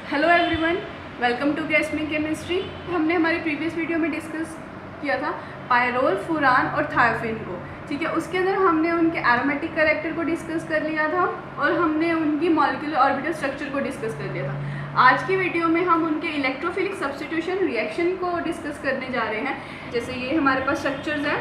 Hello everyone, welcome to गैस्मी chemistry. हमने हमारी प्रीवियस वीडियो में डिस्कस किया था पायरोल, फुरान और थायोफिन को। ठीक है, उसके अंदर हमने उनके एरोमेटिक कैरेक्टर को डिस्कस कर लिया था और हमने उनकी मॉलिक्यूलर ऑर्बिटल स्ट्रक्चर को डिस्कस कर लिया था। आज की वीडियो में हम उनके इलेक्ट्रोफिलिक सब्स्टिट्यूशन रिएक्शन को डिस्कस करने जा रहे हैं। जैसे ये हमारे पास स्ट्रक्चर्स हैं,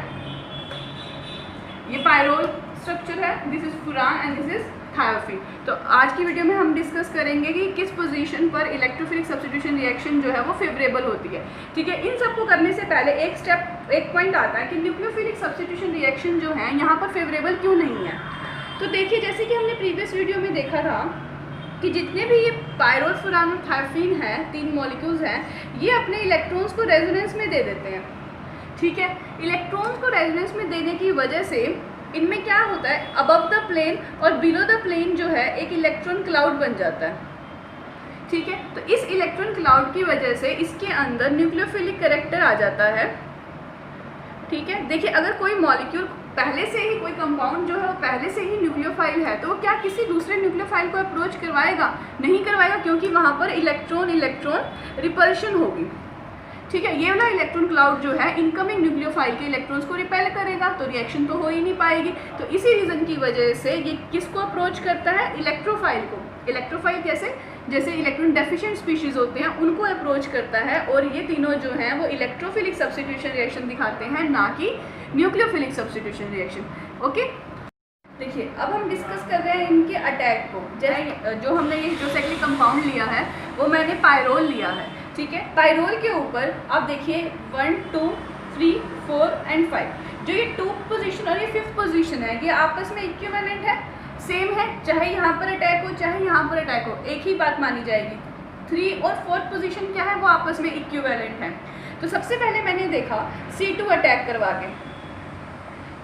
ये पायरोल स्ट्रक्चर है, this is फुरान and this is thiophene. तो आज की वीडियो में हम डिस्कस करेंगे कि किस पोजीशन पर इलेक्ट्रोफिलिक सब्स्टिट्यूशन रिएक्शन जो है वो फेवरेबल होती है। ठीक है, इन सबको करने से पहले एक पॉइंट आता है कि न्यूक्लियोफिलिक सब्स्टिट्यूशन रिएक्शन जो है यहाँ पर फेवरेबल क्यों नहीं है। तो देखिए, जैसे कि हमने प्रीवियस वीडियो में देखा था कि जितने भी ये पायरोल, फुरान और थायोफिन है, तीन मॉलिक्यूल्स हैं, ये अपने इलेक्ट्रॉन्स को रेजोनेंस में दे देते हैं। ठीक है, इलेक्ट्रॉन्स को रेजोनेंस में देने की वजह से इनमें क्या होता है, अबव द प्लेन और बिलो द प्लेन जो है एक इलेक्ट्रॉन क्लाउड बन जाता है। ठीक है, तो इस इलेक्ट्रॉन क्लाउड की वजह से इसके अंदर न्यूक्लियोफिलिक कैरेक्टर आ जाता है। ठीक है, देखिए, अगर कोई मॉलिक्यूल पहले से ही, कोई कंपाउंड जो है वो पहले से ही न्यूक्लियोफाइल है, तो वो क्या किसी दूसरे न्यूक्लियोफाइल को अप्रोच करवाएगा? नहीं करवाएगा, क्योंकि वहाँ पर इलेक्ट्रॉन रिपल्शन होगी। ठीक है, ये वाला इलेक्ट्रॉन क्लाउड जो है इनकमिंग न्यूक्लियोफाइल के इलेक्ट्रॉन्स को रिपेल करेगा, तो रिएक्शन तो हो ही नहीं पाएगी। तो इसी रीज़न की वजह से ये किसको अप्रोच करता है? इलेक्ट्रोफाइल को। इलेक्ट्रोफाइल जैसे इलेक्ट्रॉन डेफिशिएंट स्पीशीज़ होते हैं उनको अप्रोच करता है, और ये तीनों जो हैं वो इलेक्ट्रोफिलिक सब्स्टिट्यूशन रिएक्शन दिखाते हैं, ना कि न्यूक्लियोफिलिक सब्स्टिट्यूशन रिएक्शन। ओके, देखिए, अब हम डिस्कस कर रहे हैं इनके अटैक को। जैसे जो हमने ये जो साइक्लिक कंपाउंड लिया है वो मैंने पायरोल लिया है। ठीक है, पायरोल के ऊपर आप देखिए 1, 2, 3, 4 एंड 5, जो ये 2 पोजीशन और ये 5th पोजीशन है, ये आपस में इक्विवेलेंट है, सेम है। चाहे यहाँ पर अटैक हो चाहे यहाँ पर अटैक हो, एक ही बात मानी जाएगी। 3 और 4th पोजीशन क्या है, वो आपस में इक्विवेलेंट है। तो सबसे पहले मैंने देखा C2 अटैक करवा के,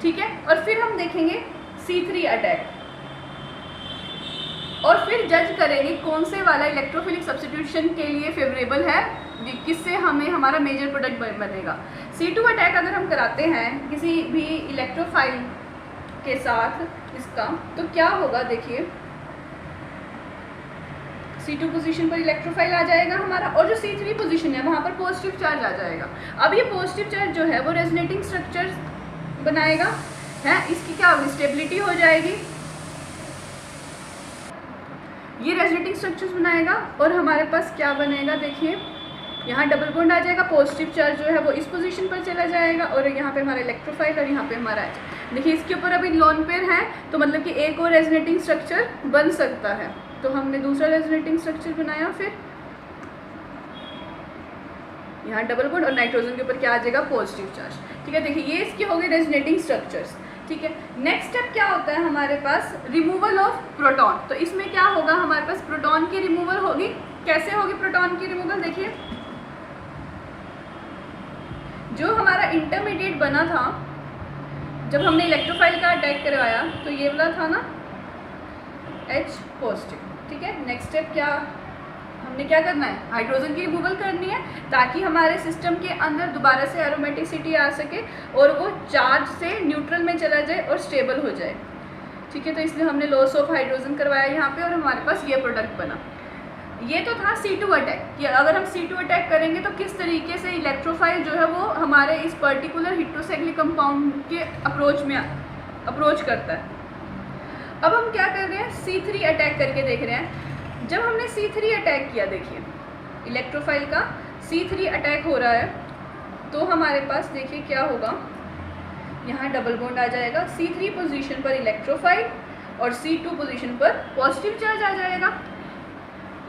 ठीक है, और फिर हम देखेंगे C3 अटैक, और फिर जज करेंगे कौन से वाला इलेक्ट्रोफिलिक सब्स्टिट्यूशन के लिए फेवरेबल है, किससे हमें हमारा मेजर प्रोडक्ट बनेगा। C2 अटैक अगर हम कराते हैं किसी भी इलेक्ट्रोफाइल के साथ इसका, तो क्या होगा, देखिए C2 पोजीशन पर इलेक्ट्रोफाइल आ जाएगा हमारा, और जो C3 पोजीशन है वहाँ पर पॉजिटिव चार्ज आ जाएगा। अब ये पॉजिटिव चार्ज जो है वो रेजोनेटिंग स्ट्रक्चर बनाएगा, है, इसकी क्या होगी, स्टेबिलिटी हो जाएगी, ये रेजोनेटिंग स्ट्रक्चर्स बनाएगा, और हमारे पास क्या बनेगा, देखिए यहाँ डबल बॉन्ड आ जाएगा, पॉजिटिव चार्ज जो है वो इस पोजीशन पर चला जाएगा, और यहाँ पे हमारा इलेक्ट्रोफाइल और यहाँ पे हमारा एच। देखिए, इसके ऊपर अभी लोन पेयर है, तो मतलब कि एक और रेजोनेटिंग स्ट्रक्चर बन सकता है। तो हमने दूसरा रेजोनेटिंग स्ट्रक्चर बनाया, फिर यहाँ डबल बॉन्ड और नाइट्रोजन के ऊपर क्या आ जाएगा, पॉजिटिव चार्ज। ठीक है, देखिए, ये इसके हो गए रेजोनेटिंग स्ट्रक्चर्स। ठीक है, नेक्स्ट स्टेप क्या होता है हमारे पास, रिमूवल ऑफ प्रोटॉन। तो इसमें क्या होगा, हमारे पास प्रोटॉन की रिमूवल होगी। कैसे होगी प्रोटॉन की रिमूवल, देखिए, जो हमारा इंटरमीडिएट बना था जब हमने इलेक्ट्रोफाइल का अटैक करवाया, तो ये वाला था ना H पॉजिटिव। ठीक है, नेक्स्ट स्टेप हमने क्या करना है, हाइड्रोजन की रिमूवल करनी है, ताकि हमारे सिस्टम के अंदर दोबारा से एरोमेटिसिटी आ सके और वो चार्ज से न्यूट्रल में चला जाए और स्टेबल हो जाए। ठीक है, तो इसलिए हमने लॉस ऑफ हाइड्रोजन करवाया यहाँ पे, और हमारे पास ये प्रोडक्ट बना। ये तो था C2 अटैक, कि अगर हम C2 अटैक करेंगे तो किस तरीके से इलेक्ट्रोफाइल जो है वो हमारे इस पर्टिकुलर हेटेरोसाइक्लिक कंपाउंड के अप्रोच करता है। अब हम क्या कर रहे हैं, C3 अटैक करके देख रहे हैं। जब हमने C3 अटैक किया, देखिए इलेक्ट्रोफाइल का C3 अटैक हो रहा है, तो हमारे पास देखिए क्या होगा, यहाँ डबल बॉन्ड आ जाएगा, C3 पोजीशन पर इलेक्ट्रोफाइल और C2 पोजीशन पर पॉजिटिव चार्ज आ जाएगा।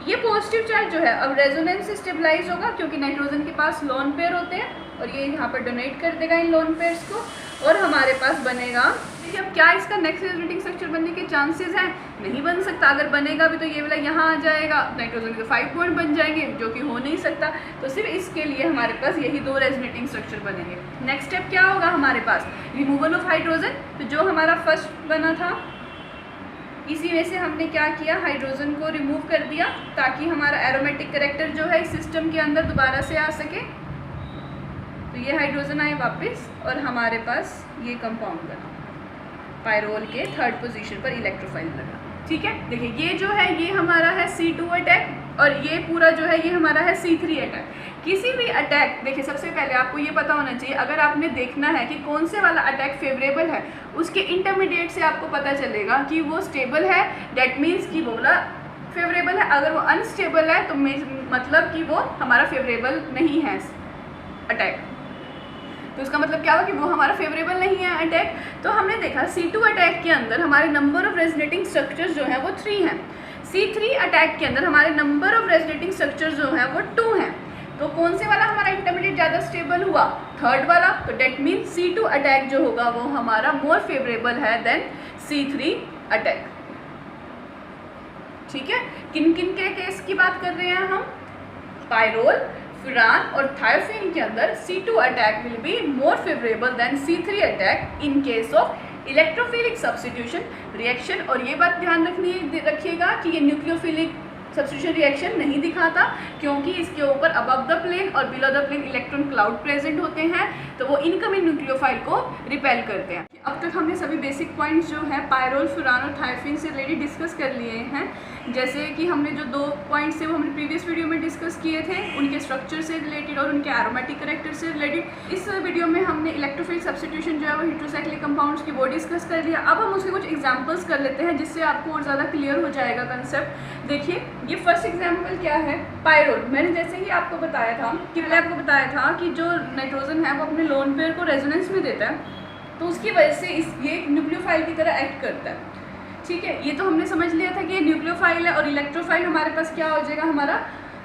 ये पॉजिटिव चार्ज जो है अब रेजोनेंस से स्टेबलाइज होगा, क्योंकि नाइट्रोजन के पास लोन पेयर होते हैं, और ये यहाँ पर डोनेट कर देगा इन लोन पेयर्स को, और हमारे पास बनेगा। देखिए, अब क्या इसका नेक्स्ट रेजोनेटिंग स्ट्रक्चर बनने के चांसेस हैं? नहीं बन सकता। अगर बनेगा भी तो ये वाला यहाँ आ जाएगा, नाइट्रोजन के 5 बॉन्ड बन जाएंगे, जो कि हो नहीं सकता। तो सिर्फ इसके लिए हमारे पास यही 2 रेजोनेटिंग स्ट्रक्चर बनेंगे। नेक्स्ट स्टेप क्या होगा हमारे पास, रिमूवल ऑफ हाइड्रोजन। तो जो हमारा फर्स्ट बना था, इसी वजह से हमने क्या किया, हाइड्रोजन को रिमूव कर दिया, ताकि हमारा एरोमेटिक कैरेक्टर जो है इस सिस्टम के अंदर दोबारा से आ सके। तो ये हाइड्रोजन आए वापस, और हमारे पास ये कंपाउंड बना, पायरोल के 3rd पोजीशन पर इलेक्ट्रोफाइल लगा। ठीक है, देखिए ये जो है ये हमारा है C2 अटैक और ये पूरा जो है ये हमारा है C3 अटैक। किसी भी अटैक, देखिए सबसे पहले आपको ये पता होना चाहिए, अगर आपने देखना है कि कौन से वाला अटैक फेवरेबल है, उसके इंटरमीडिएट से आपको पता चलेगा कि वो स्टेबल है, डेट मीन्स कि वो वाला फेवरेबल है। अगर वो अनस्टेबल है तो मतलब कि वो हमारा फेवरेबल नहीं है अटैक, तो उसका मतलब क्या हुआ कि वो हमारा फेवरेबल नहीं है अटैक। तो हमने देखा C2 अटैक के अंदर हमारे नंबर ऑफ रेजोनेटिंग स्ट्रक्चर्स जो है वो 3 हैं। C3 अटैक के अंदर हमारे नंबर ऑफ रेजोनेटिंग स्ट्रक्चर्स जो है वो 2 हैं। तो कौन से वाला हमारा इंटरमीडिएट ज़्यादा स्टेबल हुआ? थर्ड वाला। तो डेट मीन C2 अटैक जो होगा वो हमारा मोर फेवरेबल है देन C3 अटैक। ठीक है, किन किन के केस की बात कर रहे हैं हम? पायरोल, फुरान और थायोफिन के अंदर C2 attack will be more favourable then C3 attack in case of electrophilic substitution reaction. और ये बात ध्यान रखिएगा कि ये न्यूक्लियोफिलिक सब्स्टिट्यूशन रिएक्शन नहीं दिखाता, क्योंकि इसके ऊपर अबव द प्लेन और below the plane electron cloud present होते हैं, तो वो इनकमिंग न्यूक्लियोफाइल को रिपेल करते हैं। अब तक हमने सभी बेसिक पॉइंट्स जो है पायरोल, फुरान और थायोफिन से रिलेटेड डिस्कस कर लिए हैं। जैसे कि हमने जो 2 पॉइंट्स थे वो हमने प्रीवियस वीडियो में डिस्कस किए थे, उनके स्ट्रक्चर से रिलेटेड और उनके एरोमेटिक कैरेक्टर से रिलेटेड। इस वीडियो में हमने इलेक्ट्रोफिलिक सब्स्टिट्यूशन जो है वो हेटेरोसाइक्लिक कंपाउंड्स की वो डिस्कस कर लिया। अब हम उसके कुछ एग्जांपल्स कर लेते हैं जिससे आपको और ज़्यादा क्लियर हो जाएगा कंसेप्ट। देखिए ये फर्स्ट एग्जाम्पल क्या है? पायरोल। मैंने जैसे ही आपको बताया था कि मैंने आपको बताया था कि जो नाइट्रोजन है वो अपने लोन पेयर को रेजोनेंस में देता है, तो उसकी वजह से ये न्यूक्लियोफाइल की तरह एक्ट करता है। ठीक है, ये तो हमने समझ लिया था कि ये न्यूक्लियोफाइल है और इलेक्ट्रोफाइल हमारे पास क्या हो जाएगा हमारा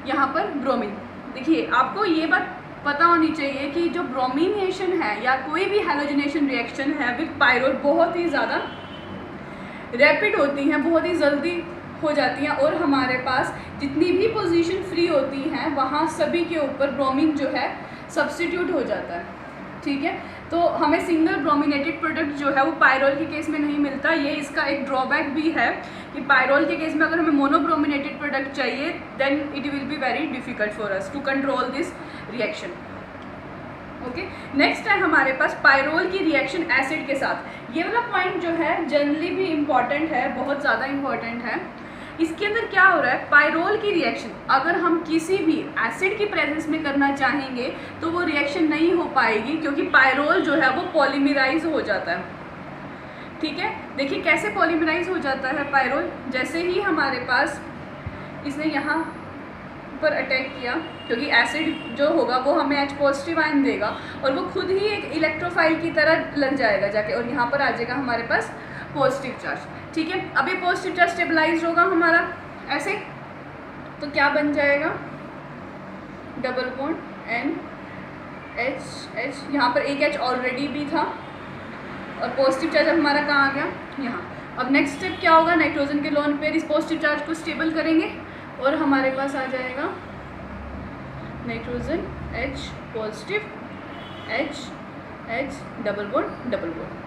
यहाँ पर ब्रोमीन। देखिए आपको ये बात पता होनी चाहिए कि जो ब्रोमीनेशन है या कोई भी हैलोजिनेशन रिएक्शन है विद पायरोल बहुत ही ज़्यादा रैपिड होती हैं, बहुत ही जल्दी हो जाती हैं और हमारे पास जितनी भी पोजीशन फ्री होती हैं वहाँ सभी के ऊपर ब्रोमीन जो है सब्स्टिट्यूट हो जाता है। ठीक है, तो हमें सिंगल ब्रोमिनेटेड प्रोडक्ट जो है वो पायरोल के केस में नहीं मिलता। ये इसका एक ड्रॉबैक भी है कि पायरोल के केस में अगर हमें मोनोब्रोमिनेटेड प्रोडक्ट चाहिए then it will be very difficult for us to control this reaction. Okay, next है हमारे पास पायरोल की रिएक्शन एसिड के साथ। ये वाला पॉइंट जो है जनरली भी इम्पॉर्टेंट है, बहुत ज़्यादा इम्पॉर्टेंट है। इसके अंदर क्या हो रहा है? पायरोल की रिएक्शन अगर हम किसी भी एसिड की प्रेजेंस में करना चाहेंगे तो वो रिएक्शन नहीं हो पाएगी, क्योंकि पायरोल जो है वो पॉलीमराइज हो जाता है। ठीक है, देखिए कैसे पॉलीमराइज हो जाता है पायरोल। जैसे ही हमारे पास इसने यहाँ पर अटैक किया, क्योंकि एसिड जो होगा वो हमें H पॉजिटिव आयन देगा और वो खुद ही एक इलेक्ट्रोफाइल की तरह लग जाएगा जाके और यहाँ पर आ जाएगा हमारे पास पॉजिटिव चार्ज। ठीक है, अभी पॉजिटिव चार्ज स्टेबलाइज होगा हमारा ऐसे, तो क्या बन जाएगा? Double bond NH। यहाँ पर एक H ऑलरेडी भी था और पॉजिटिव चार्ज अब हमारा कहाँ आ गया? यहाँ। अब नेक्स्ट स्टेप क्या होगा? नाइट्रोजन के लोन पेयर इस पॉजिटिव चार्ज को स्टेबल करेंगे और हमारे पास आ जाएगा nitrogen H positive H double bond.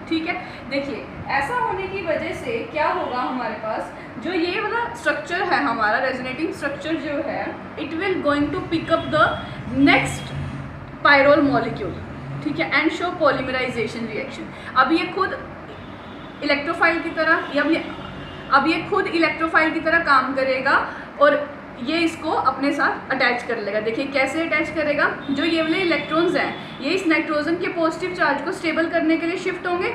ठीक है, देखिए ऐसा होने की वजह से क्या होगा हमारे पास, जो ये वाला स्ट्रक्चर है हमारा रेजोनेटिंग स्ट्रक्चर जो है, it will going to pick up the next pyrrole molecule. ठीक है, एंड शो पॉलीमराइजेशन रिएक्शन। अब ये खुद इलेक्ट्रोफाइल की तरह अब ये खुद इलेक्ट्रोफाइल की तरह काम करेगा और ये इसको अपने साथ अटैच कर लेगा। देखिए कैसे अटैच करेगा? जो ये वाले इलेक्ट्रॉन्स हैं ये इस नाइट्रोजन के पॉजिटिव चार्ज को स्टेबल करने के लिए शिफ्ट होंगे,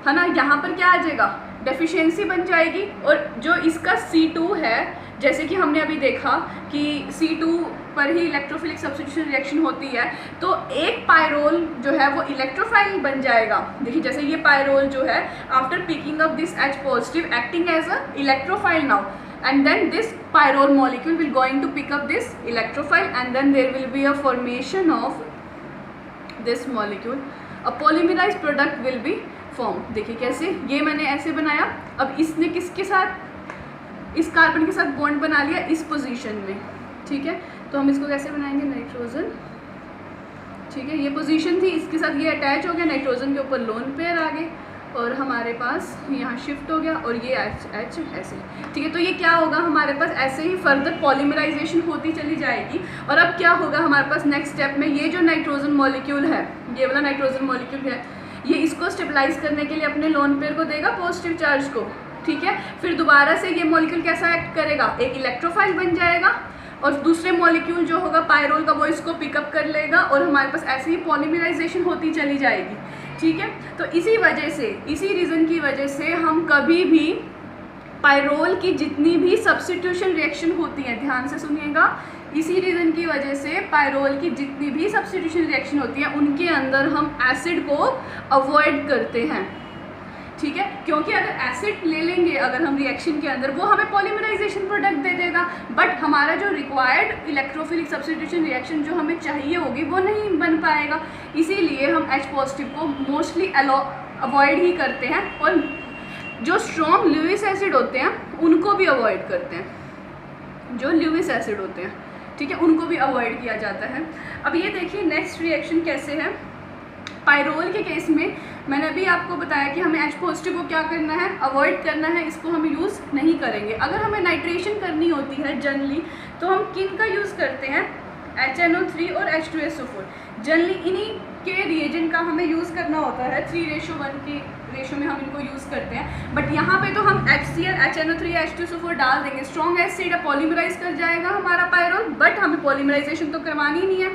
है ना। यहाँ पर क्या आ जाएगा? डेफिशिएंसी बन जाएगी। और जो इसका C2 है, जैसे कि हमने अभी देखा कि C2 पर ही इलेक्ट्रोफिलिक सब्स्टिट्यूशन रिएक्शन होती है, तो एक पायरोल जो है वो इलेक्ट्रोफाइल बन जाएगा। देखिए जैसे ये पायरोल जो है after picking up this H positive acting as a electrophile now, and then this pyrrole molecule will going to pick up this electrophile and then there will be a formation of this molecule, a polymerized product will be formed। देखिए कैसे, ये मैंने ऐसे बनाया, अब इसने किसके साथ, इस कार्बन के साथ बॉन्ड बना लिया इस पोजीशन में। ठीक है, तो हम इसको कैसे बनाएंगे? नाइट्रोजन। ठीक है, ये पोजीशन थी, इसके साथ ये अटैच हो गया, नाइट्रोजन के ऊपर लोन पेयर आ गए और हमारे पास यहाँ शिफ्ट हो गया और ये H ऐसे। ठीक है, तो ये क्या होगा हमारे पास, ऐसे ही फर्दर पॉलीमराइजेशन होती चली जाएगी। और अब क्या होगा हमारे पास नेक्स्ट स्टेप में, ये जो नाइट्रोजन मॉलिक्यूल है, ये वाला नाइट्रोजन मॉलिक्यूल है, ये इसको स्टेबलाइज करने के लिए अपने लोन पेयर को देगा पॉजिटिव चार्ज को, ठीक है। फिर दोबारा से ये मॉलिक्यूल कैसा एक्ट करेगा, एक इलेक्ट्रोफाइल बन जाएगा और दूसरे मॉलिक्यूल जो होगा पायरोल का वो इसको पिकअप कर लेगा और हमारे पास ऐसे ही पॉलीमराइजेशन होती चली जाएगी, ठीक है। तो इसी वजह से, इसी रीज़न की वजह से हम कभी भी पायरोल की जितनी भी सब्स्टिट्यूशन रिएक्शन होती है, ध्यान से सुनिएगा, इसी रीज़न की वजह से पायरोल की जितनी भी सब्स्टिट्यूशन रिएक्शन होती है उनके अंदर हम एसिड को अवॉइड करते हैं, ठीक है। क्योंकि अगर एसिड ले लेंगे अगर हम रिएक्शन के अंदर, वो हमें पॉलीमराइजेशन प्रोडक्ट दे देगा, बट हमारा जो रिक्वायर्ड इलेक्ट्रोफिलिक सब्स्टिट्यूशन रिएक्शन जो हमें चाहिए होगी वो नहीं बन पाएगा। इसीलिए हम H पॉजिटिव को मोस्टली अवॉइड ही करते हैं और जो स्ट्रॉन्ग ल्यूइस एसिड होते हैं उनको भी अवॉइड करते हैं, जो ल्यूइस एसिड होते हैं, ठीक है, उनको भी अवॉइड किया जाता है। अब ये देखिए नेक्स्ट रिएक्शन कैसे है। पायरोल के केस में मैंने अभी आपको बताया कि हमें H पॉजिटिव को क्या करना है, अवॉइड करना है, इसको हम यूज़ नहीं करेंगे। अगर हमें नाइट्रेशन करनी होती है जनरली तो हम किन का यूज़ करते हैं, HNO3 और H2SO4। जनरली इन्हीं के रिएजेंट का हमें यूज़ करना होता है, 3:1 के रेशो में हम इनको यूज़ करते हैं। बट यहाँ पे तो हम HCl, HNO3 या H2SO4 डाल देंगे, स्ट्रॉन्ग एसिड पॉलीमराइज कर जाएगा हमारा पायरोल, बट हमें पॉलीमराइजेशन तो करवानी नहीं है,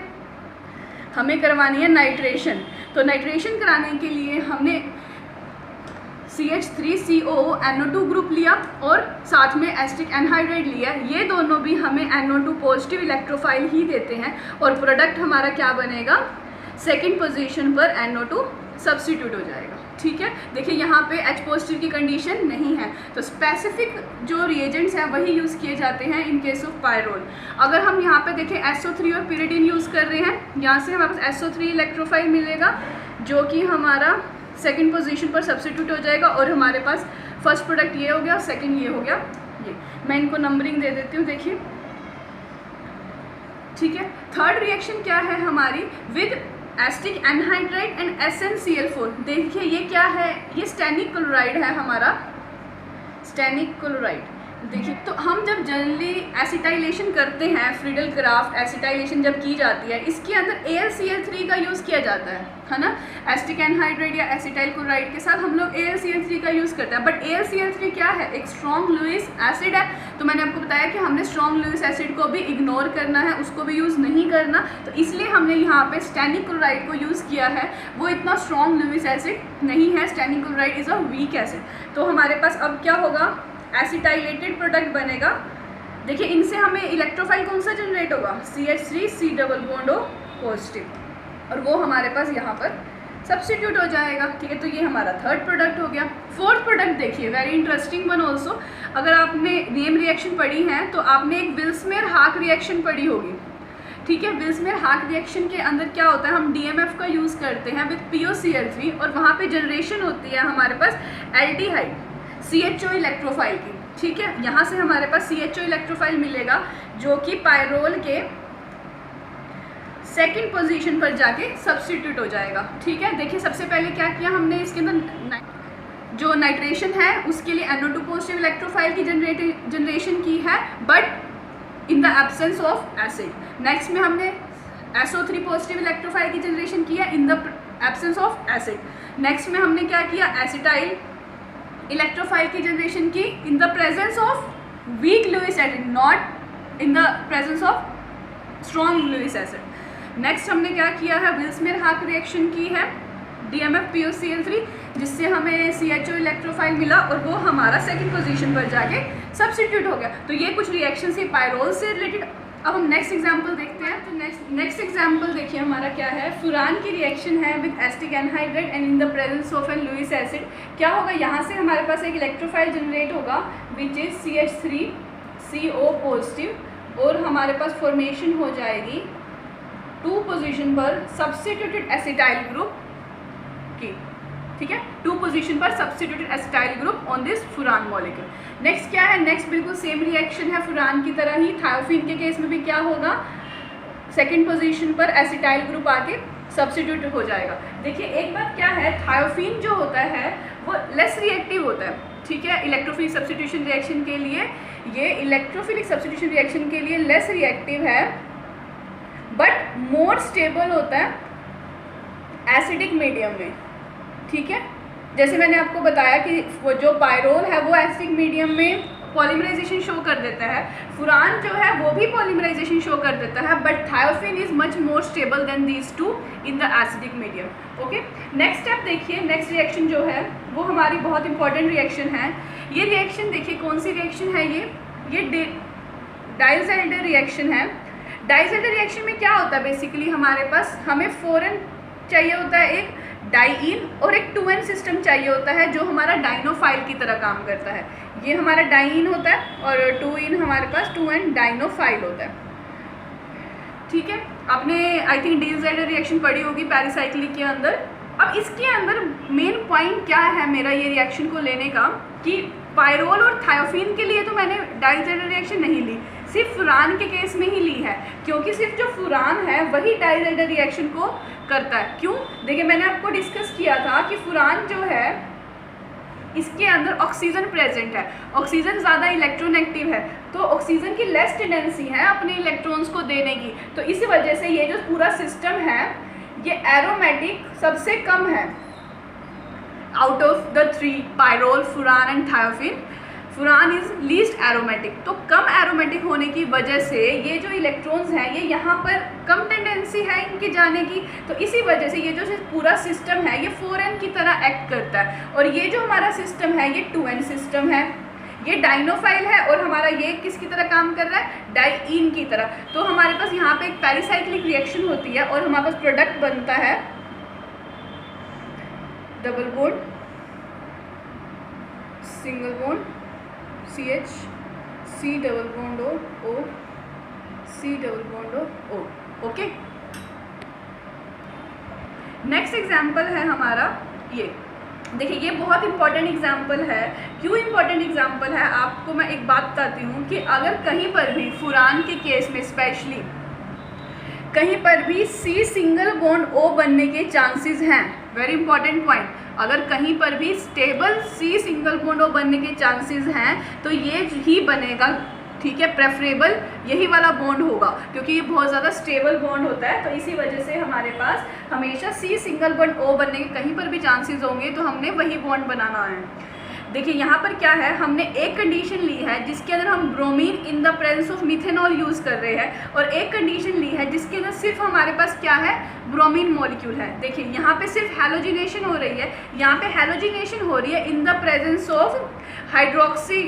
हमें करवानी है नाइट्रेशन। तो नाइट्रेशन कराने के लिए हमने CH3COO NO2 ग्रुप लिया और साथ में एसिटिक एनहाइड्राइड लिया। ये दोनों भी हमें NO2 पॉजिटिव इलेक्ट्रोफाइल ही देते हैं और प्रोडक्ट हमारा क्या बनेगा, सेकंड पोजीशन पर NO2 सब्स्टिट्यूट हो जाएगा, ठीक है। देखिए यहाँ पे H पॉजिटिव की कंडीशन नहीं है, तो स्पेसिफिक जो रिएजेंट्स हैं वही यूज़ किए जाते हैं इन केस ऑफ पायरोल। अगर हम यहाँ पे देखें SO3 और पिरिडीन यूज़ कर रहे हैं, यहाँ से हमारे पास SO3 इलेक्ट्रोफाइल मिलेगा जो कि हमारा सेकंड पोजीशन पर सब्स्टिट्यूट हो जाएगा और हमारे पास फर्स्ट प्रोडक्ट ये हो गया, सेकंड ये हो गया। ये मैं इनको नंबरिंग दे देती हूँ, देखिए, ठीक है। थर्ड रिएक्शन क्या है हमारी, with acetic anhydride and SnCl4। देखिए ये क्या है, ये स्टेनिक क्लोराइड है हमारा, स्टेनिक क्लोराइड। देखिए तो हम जब जनरली एसिटाइलेशन करते हैं, फ्रीडल क्राफ्ट एसिटाइलेशन जब की जाती है, इसके अंदर AlCl3 का यूज़ किया जाता है ना। एसिटिक एनहाइड्राइड या एसिटाइल क्लोराइड के साथ हम लोग AlCl3 का यूज़ करते हैं, बट AlCl3 क्या है, एक स्ट्रॉन्ग लुइस एसिड है। तो मैंने आपको बताया कि हमने स्ट्रॉन्ग लुइस एसिड को भी इग्नोर करना है, उसको भी यूज़ नहीं करना, तो इसलिए हमने यहाँ पे स्टेनिक क्लोराइड को यूज़ किया है। वो इतना स्ट्रॉन्ग लुइस एसिड नहीं है, stannic chloride is a weak acid. तो हमारे पास अब क्या होगा, एसिटाइलेटेड प्रोडक्ट बनेगा। देखिए इनसे हमें इलेक्ट्रोफाइल कौन सा जनरेट होगा, CH3C double bond O positive, और वो हमारे पास यहाँ पर सब्स्टिट्यूट हो जाएगा, ठीक है। तो ये हमारा थर्ड प्रोडक्ट हो गया। फोर्थ प्रोडक्ट देखिए, वेरी इंटरेस्टिंग वन ऑल्सो। अगर आपने नेम रिएक्शन पढ़ी है तो आपने एक विल्समेयर हाक रिएक्शन पढ़ी होगी, ठीक है। विल्समेयर हाक रिएक्शन के अंदर क्या होता है, हम DMF का यूज़ करते हैं विद POCl3 और वहाँ पे जनरेशन होती है हमारे पास एल्डिहाइड CHO इलेक्ट्रोफाइल की, ठीक है। यहाँ से हमारे पास CHO इलेक्ट्रोफाइल मिलेगा जो कि पायरोल के सेकंड पोजीशन पर जाके सब्स्टिट्यूट हो जाएगा, ठीक है। देखिए सबसे पहले क्या किया हमने, इसके अंदर जो नाइट्रेशन है उसके लिए NO2 पॉजिटिव इलेक्ट्रोफाइल की जनरेशन की है, but in the absence of acid. Next में हमने SO3 पॉजिटिव इलेक्ट्रोफाइल की जनरेशन की है in the absence of acid. Next में हमने क्या किया, एसिटाइल इलेक्ट्रोफाइल की जनरेशन की in the presence of weak Lewis acid, not in the presence of strong Lewis acid. Next हमने क्या किया है, विल्समेयर हाक रिएक्शन की है DMF POCl3 जिससे हमें CHO इलेक्ट्रोफाइल मिला और वो हमारा सेकंड पोजीशन पर जाके सब्स्टिट्यूट हो गया। तो ये कुछ रिएक्शन से पायरोल से रिलेटेड। अब हम नेक्स्ट एग्जांपल देखते हैं। तो नेक्स्ट एग्जांपल देखिए हमारा क्या है, फुरान की रिएक्शन है with acetic anhydride and in the presence of an Lewis acid. क्या होगा, यहाँ से हमारे पास एक इलेक्ट्रोफाइल जनरेट होगा विच इज CH3CO पॉजिटिव और हमारे पास फॉर्मेशन हो जाएगी 2 पोजीशन पर सब्स्टिट्यूटेड एसिटाइल ग्रुप की, ठीक है। 2 पोजीशन पर substituted acetyl group on this फुरान molecule. Next क्या है, नेक्स्ट बिल्कुल सेम रिएक्शन है फुरान की तरह ही। थायोफिन के केस में भी क्या होगा, सेकंड पोजीशन पर एसिटाइल ग्रुप आके सब्स्टिट्यूट हो जाएगा। देखिए एक बात क्या है, थायोफिन जो होता है वो लेस रिएक्टिव होता है, ठीक है। इलेक्ट्रोफिलिक सब्स्टिट्यूशन रिएक्शन के लिए, ये इलेक्ट्रोफिलिक सब्स्टिट्यूशन रिएक्शन के लिए लेस रिएक्टिव है बट मोर स्टेबल होता है एसिडिक मीडियम में, ठीक है। जैसे मैंने आपको बताया कि वो जो पायरोल है वो एसिडिक मीडियम में पॉलीमराइजेशन शो कर देता है, फुरान जो है वो भी पॉलीमराइजेशन शो कर देता है, but thiophene is much more stable then these two in the acidic medium. Okay, next step देखिए, नेक्स्ट रिएक्शन जो है वो हमारी बहुत इंपॉर्टेंट रिएक्शन है। ये रिएक्शन देखिए कौन सी रिएक्शन है, ये डाइज़ेल्डर रिएक्शन है। डाइज़ेल्डर रिएक्शन में क्या होता है, बेसिकली हमारे पास हमें फ़ोरन चाहिए होता है, एक डाइईन और एक 2N सिस्टम चाहिए होता है जो हमारा डाइनोफाइल की तरह काम करता है। ये हमारा डाइईन होता है और 2N हमारे पास 2N डाइनोफाइल होता है। ठीक है, आपने आई थिंक डाइज़ेल्डर रिएक्शन पढ़ी होगी पेरिसाइक्लिक के अंदर। अब इसके अंदर मेन पॉइंट क्या है मेरा ये रिएक्शन को लेने का, कि पायरोल और थायोफिन के लिए तो मैंने डाइज़ेल्डर रिएक्शन नहीं ली, सिर्फ फुरान के केस में ही ली है, क्योंकि सिर्फ जो फुरान है वही डाइज़ेल्डर रिएक्शन को करता है। क्यों, देखिए मैंने आपको डिस्कस किया था कि फुरान जो है इसके अंदर ऑक्सीजन प्रेजेंट है, ऑक्सीजन ज़्यादा इलेक्ट्रोनेगेटिव है, तो ऑक्सीजन की लेस टेंडेंसी है अपने इलेक्ट्रॉन्स को देने की, तो इसी वजह से ये जो पूरा सिस्टम है ये एरोमेटिक सबसे कम है out of the 3 pyrrole, फुरान and thiophene. फुरान is least aromatic, तो कम एरोमेटिक होने की वजह से ये जो इलेक्ट्रॉन्स हैं ये यहाँ पर कम टेंडेंसी है इनके जाने की, तो इसी वजह से ये जो पूरा सिस्टम है ये 4N की तरह एक्ट करता है। और ये जो हमारा सिस्टम है ये 2N सिस्टम है, ये डाइनोफाइल है और हमारा ये किसकी तरह काम कर रहा है, डाइईन की तरह। तो हमारे पास यहाँ पे एक पेरिसाइक्लिक रिएक्शन होती है और हमारे पास प्रोडक्ट बनता है double bond, single bond CH, C double bond O, C double bond O। Okay, next example है हमारा ये, देखिए ये बहुत इंपॉर्टेंट एग्जाम्पल है। क्यों इंपॉर्टेंट एग्जाम्पल है, आपको मैं एक बात बताती हूँ कि अगर कहीं पर भी फुरान के केस में स्पेशली कहीं पर भी C सिंगल बॉन्ड O बनने के चांसेस हैं, वेरी इंपॉर्टेंट पॉइंट, अगर कहीं पर भी stable C single bond O बनने के चांसेस हैं तो ये ही बनेगा, ठीक है, प्रेफरेबल यही वाला बॉन्ड होगा, क्योंकि ये बहुत ज़्यादा स्टेबल बॉन्ड होता है, तो इसी वजह से हमारे पास हमेशा C सिंगल बॉन्ड O बनने के कहीं पर भी चांसेस होंगे तो हमने वही बॉन्ड बनाना है। देखिए यहाँ पर क्या है, हमने एक कंडीशन ली है जिसके अंदर हम bromine in the presence of methanol use कर रहे हैं, और एक कंडीशन ली है जिसके अंदर सिर्फ हमारे पास क्या है, ब्रोमीन मॉलिक्यूल है। देखिए यहाँ पे सिर्फ हैलोजिनेशन हो रही है, यहाँ पे हैलोजिनेशन हो रही है in the presence of hydroxy,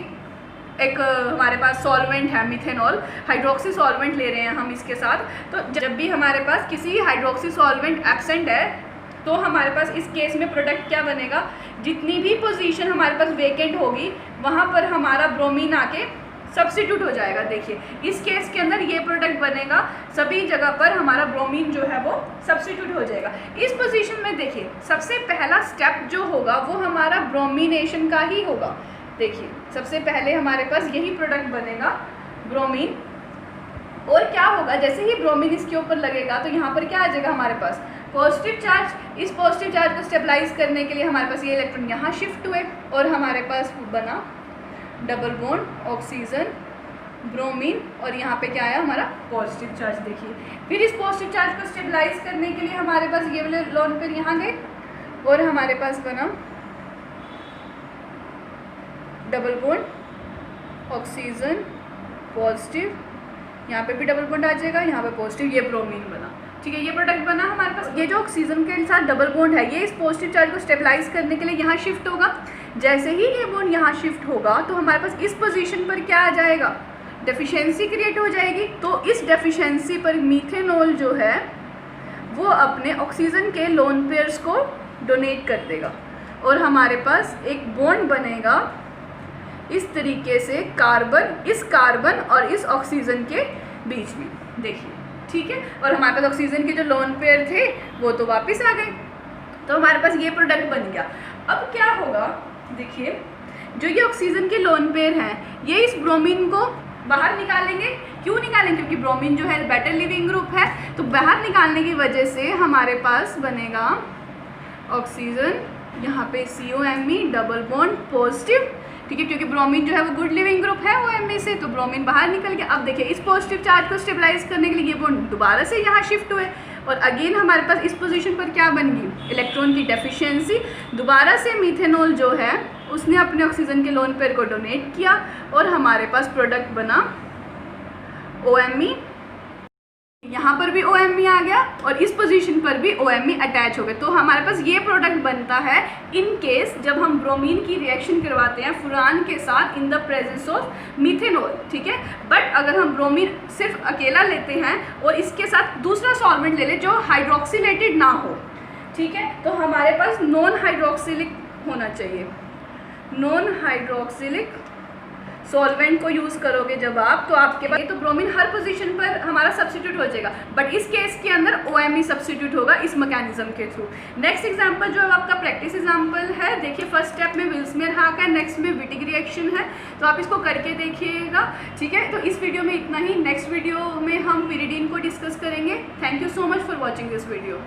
एक हमारे पास सॉल्वेंट है मिथेनॉल, हाइड्रोक्सी सॉल्वेंट ले रहे हैं हम इसके साथ। तो जब भी हमारे पास किसी हाइड्रोक्सी सॉल्वेंट एब्सेंट है तो हमारे पास इस केस में प्रोडक्ट क्या बनेगा, जितनी भी पोजीशन हमारे पास वेकेंट होगी वहाँ पर हमारा ब्रोमीन आके सब्स्टिट्यूट हो जाएगा। देखिए इस केस के अंदर ये प्रोडक्ट बनेगा, सभी जगह पर हमारा ब्रोमीन जो है वो सब्स्टिट्यूट हो जाएगा। इस पोजीशन में देखिए सबसे पहला स्टेप जो होगा वो हमारा ब्रोमिनेशन का ही होगा। देखिए सबसे पहले हमारे पास यही प्रोडक्ट बनेगा ब्रोमीन, और क्या होगा, जैसे ही ब्रोमीन इसके ऊपर लगेगा तो यहाँ पर क्या आ जाएगा हमारे पास पॉजिटिव चार्ज। इस पॉजिटिव चार्ज को स्टेबलाइज करने के लिए हमारे पास ये इलेक्ट्रॉन यहाँ शिफ्ट हुए और हमारे पास बना डबल बॉन्ड ऑक्सीजन ब्रोमीन, और यहाँ पे क्या आया हमारा पॉजिटिव चार्ज। देखिए फिर इस पॉजिटिव चार्ज को स्टेबलाइज करने के लिए हमारे पास ये वाले लोन पेयर यहाँ गए और हमारे पास बना डबल बॉन्ड ऑक्सीजन पॉजिटिव, यहाँ पे भी डबल बॉन्ड आ जाएगा, यहाँ पे पॉजिटिव, ये ब्रोमीन बना। ठीक है, ये प्रोडक्ट बना हमारे पास। ये जो ऑक्सीजन के साथ डबल बॉन्ड है ये इस पॉजिटिव चार्ज को स्टेबलाइज करने के लिए यहाँ शिफ्ट होगा। जैसे ही ये बॉन्ड यहाँ शिफ्ट होगा तो हमारे पास इस पोजीशन पर क्या आ जाएगा, डेफिशिएंसी क्रिएट हो जाएगी। तो इस डेफिशिएंसी पर मीथेनॉल जो है वो अपने ऑक्सीजन के लोन पेयर्स को डोनेट कर देगा और हमारे पास एक बॉन्ड बनेगा इस तरीके से इस कार्बन और इस ऑक्सीजन के बीच में। देखिए ठीक है, और हमारे पास ऑक्सीजन के जो लोन पेयर थे वो तो वापस आ गए, तो हमारे पास ये प्रोडक्ट बन गया। अब क्या होगा, देखिए जो ये ऑक्सीजन के लोन पेयर हैं ये इस ब्रोमीन को बाहर निकालेंगे। क्यों निकालेंगे, क्योंकि ब्रोमीन जो है बेटर लिविंग ग्रुप है, तो बाहर निकालने की वजह से हमारे पास बनेगा ऑक्सीजन, यहाँ पे COMe डबल बॉन्ड पॉजिटिव, ठीक है, क्योंकि ब्रोमीन जो है वो गुड लिविंग ग्रुप है OMe से, तो ब्रोमीन बाहर निकल गया। अब देखिए इस पॉजिटिव चार्ज को स्टेबलाइज करने के लिए ये बॉन्ड दोबारा से यहाँ शिफ्ट हुए और अगेन हमारे पास इस पोजीशन पर क्या बन गई, इलेक्ट्रॉन की डेफिशिएंसी। दोबारा से मीथेनॉल जो है उसने अपने ऑक्सीजन के लोन पेयर को डोनेट किया और हमारे पास प्रोडक्ट बना OMe। यहाँ पर भी OMe आ गया और इस पोजीशन पर भी OMe अटैच हो गए। तो हमारे पास ये प्रोडक्ट बनता है इन केस जब हम ब्रोमीन की रिएक्शन करवाते हैं फुरान के साथ इन द प्रेजेंस ऑफ मीथेनॉल, ठीक है। बट अगर हम ब्रोमीन सिर्फ अकेला लेते हैं और इसके साथ दूसरा सॉल्वेंट ले लें जो हाइड्रोक्सीलेटेड ना हो, ठीक है, तो हमारे पास नॉन हाइड्रोक्सिलिक होना चाहिए। नॉन हाइड्रोक्सिलिक सॉल्वेंट को यूज़ करोगे जब आप, तो आपके पास तो ब्रोमीन हर पोजीशन पर हमारा सब्स्टिट्यूट हो जाएगा, बट इस केस के अंदर OMe सब्स्टिट्यूट होगा इस मैकेनिज्म के थ्रू। नेक्स्ट एग्जांपल जो है आपका प्रैक्टिस एग्जांपल है। देखिए फर्स्ट स्टेप में विल्समेयर हाक है, नेक्स्ट में विटिग रिएक्शन है, तो आप इसको करके देखिएगा, ठीक है। तो इस वीडियो में इतना ही, नेक्स्ट वीडियो में हम पिरिडीन को डिस्कस करेंगे। Thank you so much for watching this video.